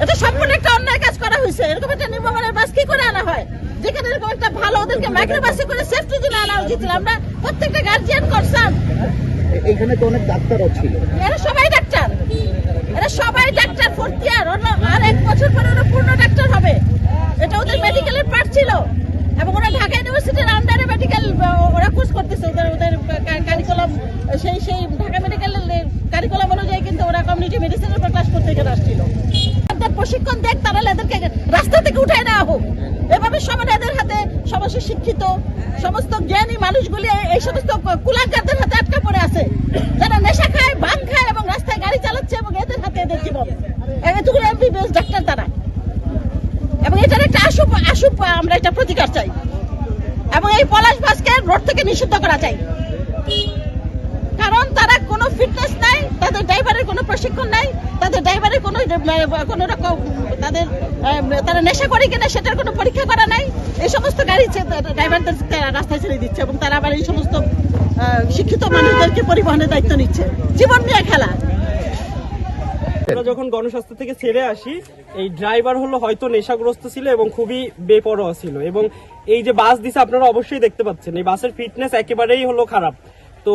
এটা সম্পূর্ণ একটা অন্যায় কাজ করা হয়েছে। এরকম একটা নিম্নমানের বাস কি করে আনা হয়, যেখানে এরকম একটা ভালো ওদেরকে মাইক্রোবাসে করে সেফটি দিলে আনা উচিত ছিল। আমরা প্রত্যেকটা গার্জিয়ান করছেন, এখানে তো অনেক ডাক্তারও ছিল। এরা সবাই ডাক্তার, এরা সবাই ডাক্তার। ফোর্থ ইয়ার আর 1 বছর পরে ওরা পূর্ণ ডাক্তার হবে। এটা ওদের মেডিকেলের পার্ট ছিল এবং ওরা ঢাকা ইউনিভার্সিটির আন্ডারে মেডিকেল ওরা কোর্স করতেছে। ওদের কারিকুলাম সেই ঢাকা মেডিকেলের কারিকুলাম অনুযায়ী কিন্তু ওরা কমিউনিটি মেডিসিনের উপর ক্লাস করতে এখানে আসছিল। প্রশিক্ষণ দেখ, তারা এদেরকে রাস্তা থেকে উঠায় নেওয়া হোক। এভাবে সমাজ এদের হাতে সমস্ত শিক্ষিত সমস্ত জ্ঞানী মানুষগুলি এই সমস্ত কুলাঙ্গারদের হাতে আটকা পড়ে আছে, যারা নেশা খায়, ভাঙ খায় এবং রাস্তায় গাড়ি চালাচ্ছে এবং এদের হাতে এদের জীবন। এতগুলো এমবিবিএস ডাক্তার তারা, এবং এটার একটা আশু আমরা এটা প্রতিকার চাই এবং এই পলাশ বাসকে রোড থেকে নিষিদ্ধ করা চাই। কারণ তারা কোনো ফিটনেস নাই, তাদের ড্রাইভারের কোনো প্রশিক্ষণ নাই, তাদের ড্রাইভারের কোনো রকম তারা নেশা করে কিনা সেটার কোনো পরীক্ষা করা নাই। এই সমস্ত গাড়ি ড্রাইভারদের রাস্তায় ছেড়ে দিচ্ছে এবং তারা আবার এই সমস্ত শিক্ষিত মানুষদেরকে পরিবহনের দায়িত্ব নিচ্ছে। জীবন নিয়ে খেলা। আমরা যখন গণস্বাস্থ্য থেকে ছেড়ে আসি, এই ড্রাইভার হলো হয়তো নেশাগ্রস্ত ছিল এবং খুবই বেপরোয়া ছিল, এবং এই যে বাস দিছে আপনারা অবশ্যই দেখতে পাচ্ছেন এই বাসের ফিটনেস একেবারেই হলো খারাপ। তো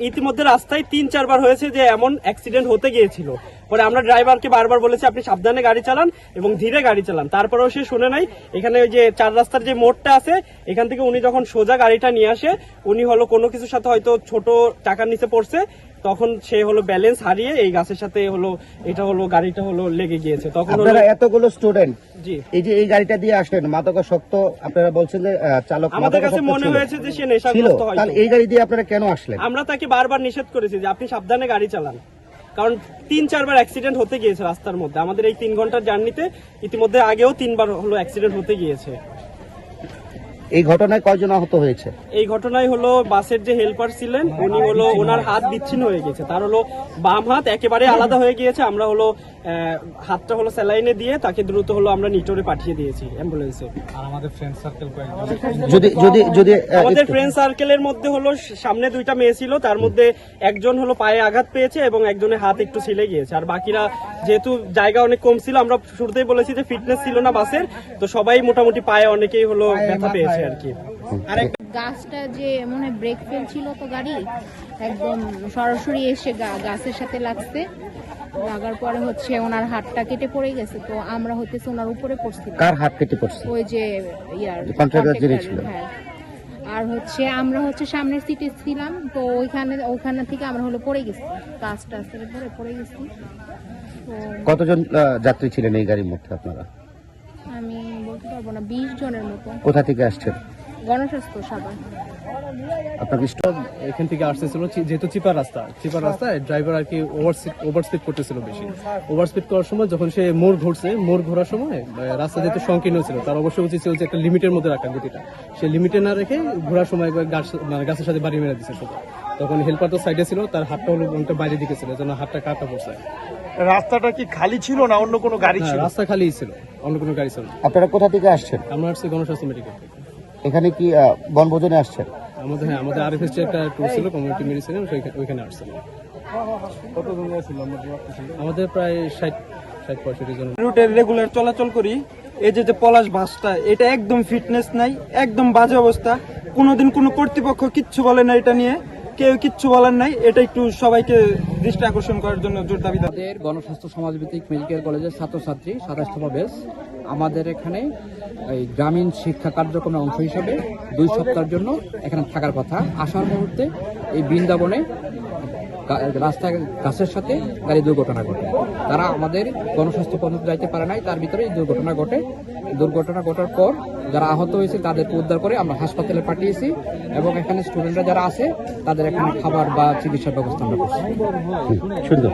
ইতিমধ্যে রাস্তায় 3-4 বার হয়েছে যে এমন অ্যাক্সিডেন্ট হতে গিয়েছিল। পরে আমরা ড্রাইভারকে বারবার বলেছি আপনি সাবধানে গাড়ি চালান এবং ধীরে গাড়ি চালান, তারপরেও সে শুনে নাই। এখানে ওই যে 4 রাস্তার যে মোড়টা আছে এখান থেকে উনি যখন সোজা গাড়িটা নিয়ে আসে, উনি হলো কোনো কিছুর সাথে হয়তো ছোট টাকার নিচে পড়ছে, তখন সে হলো ব্যালেন্স হারিয়ে এই গাছের সাথে হলো এটা হলো গাড়িটা হলো লেগে গিয়েছে। তখন আপনারা এতগুলো স্টুডেন্ট জি এই যে এই গাড়িটা দিয়ে আসলেন, মাদকাসক্ত আপনারা বলছেন যে চালক আমাদের কাছে মনে হয়েছে যে সে নেশাগ্রস্ত হয়তো। তাহলে এই গাড়ি দিয়ে আপনারা কেন আসলেন? আমরা তাকে বারবার নিষেধ করেছি যে আপনি সাবধানে গাড়ি চালান, কারণ 3-4 বার অ্যাক্সিডেন্ট হতে গিয়েছে রাস্তার মধ্যে। আমাদের এই 3 ঘন্টার জার্নিতে ইতিমধ্যে আগেও 3 বার হলো অ্যাক্সিডেন্ট হতে গিয়েছে। এই ঘটনায় কয়জন আহত হয়েছে? এই ঘটনায় হলো বাসের যে হেল্পার ছিলেন উনি হলো ওনার হাত বিচ্ছিন্ন হয়ে গেছে, তার হলো বাম হাত একেবারে আলাদা হয়ে গিয়েছে। আমরা হলো হাতটা হলো স্যালাইনে দিয়ে তাকে দ্রুত হলো আমরা নিটোরে পাঠিয়ে দিয়েছি অ্যাম্বুলেন্সে। আর আমাদের ফ্রেন্ড সার্কেল যদি আমাদের ফ্রেন্ড সার্কেলের মধ্যে হলো সামনে 2টা মেয়ে ছিল, তার মধ্যে একজন হলো পায়ে আঘাত পেয়েছে এবং একজনের হাত একটু ছিলে গিয়েছে। আর বাকিরা যেহেতু জায়গা অনেক কম ছিল, আমরা শুরুতেই বলেছি যে ফিটনেস ছিল না বাসের, তো সবাই মোটামুটি পায়ে অনেকেই হলো ব্যথা পেয়েছে আর কি। গাছটা যে মনে ব্রেক ফেল ছিল তো গাড়ি একদম সরাসরি এসে গাছের সাথে লাগছে, লাগার পরে হচ্ছে ওনার হাতটা কেটে পড়ে গেছে। তো আমরা হতেছে ওনার উপরে পড়ছি। কার হাত কেটে পড়ছে? ওই যে ইয়ার কন্ট্রাক্টর যিনি ছিল। হ্যাঁ, আর হচ্ছে আমরা হচ্ছে সামনের সিটে ছিলাম, তো ওইখানে থেকে আমরা হলো পড়ে গেছি, গাছটা পড়ে গেছি। তো কতজন যাত্রী ছিলেন এই গাড়ির মধ্যে আপনারা? আমি বলতে পারবো না, 20 জনের মতো। কোথা থেকে আসছেন? গণস্বাস্থ্য সবাই। আপনার এখান থেকে আসতেছিল, যেহেতু চিপার রাস্তায় ড্রাইভার আর কি ওভার স্পিড করতেছিল বেশি। ওভার স্পিড করার সময় যখন সে মোড় ঘোরার সময় রাস্তা যেহেতু সংকীর্ণ ছিল, তার অবশ্যই উচিত ছিল যে একটা লিমিটের মধ্যে রাখা গতিটা। সে লিমিটে না রেখে ঘোরার সময় গাছের সাথে বাড়ি মেরে দিচ্ছে সোজা। তখন হেল্পার তো সাইডে ছিল, তার হাতটা হলো অনেকটা বাইরে দিকে ছিল, যেন হাতটা কাটা পড়ছে। রাস্তাটা কি খালি ছিল না অন্য কোনো গাড়ি ছিল? রাস্তা খালিই ছিল, অন্য কোনো গাড়ি ছিল না। আপনারা কোথা থেকে আসছেন? আমরা আসছি গণস্বাস্থ্য মেডিকেল থেকে। এখানে কি বনভোজনে আসছেন? আমাদের আরএফএসটি একটা ট্যুর ছিল, কমিউনিটি মেডিসিন, ওইখানে আসছিল। কতজন ছিল? আমাদের প্রায় 60-65 জন। রুটের রেগুলার চলাচল করি। এই যে পলাশ বাসটা, এটা একদম ফিটনেস নাই, একদম বাজে অবস্থা। কোনোদিন কোনো কর্তৃপক্ষ কিচ্ছু বলে না এটা নিয়ে, কেউ কিচ্ছু বলার নাই। এটা একটু সবাইকে দৃষ্টি আকর্ষণ করার জন্য জোর দাবি। আমাদের গণস্বাস্থ্য সমাজভিত্তিক মেডিকেল কলেজের ছাত্রছাত্রী 27তম ব্যাচ আমাদের এখানে এই গ্রামীণ শিক্ষা কার্যক্রমের অংশ হিসাবে 2 সপ্তাহের জন্য এখানে থাকার কথা। আসার মুহূর্তে এই বৃন্দাবনে রাস্তায় গাছের সাথে গাড়ি দুর্ঘটনা ঘটে। তারা আমাদের গণস্বাস্থ্য পর্যন্ত যাইতে পারে নাই, তার ভিতরে এই দুর্ঘটনা ঘটে। দুর্ঘটনা ঘটার পর যারা আহত হয়েছে তাদেরকে উদ্ধার করে আমরা হাসপাতালে পাঠিয়েছি, এবং এখানে স্টুডেন্টরা যারা আছে তাদের এখানে খাবার বা চিকিৎসার ব্যবস্থা আমরা করছি। সুন্দর।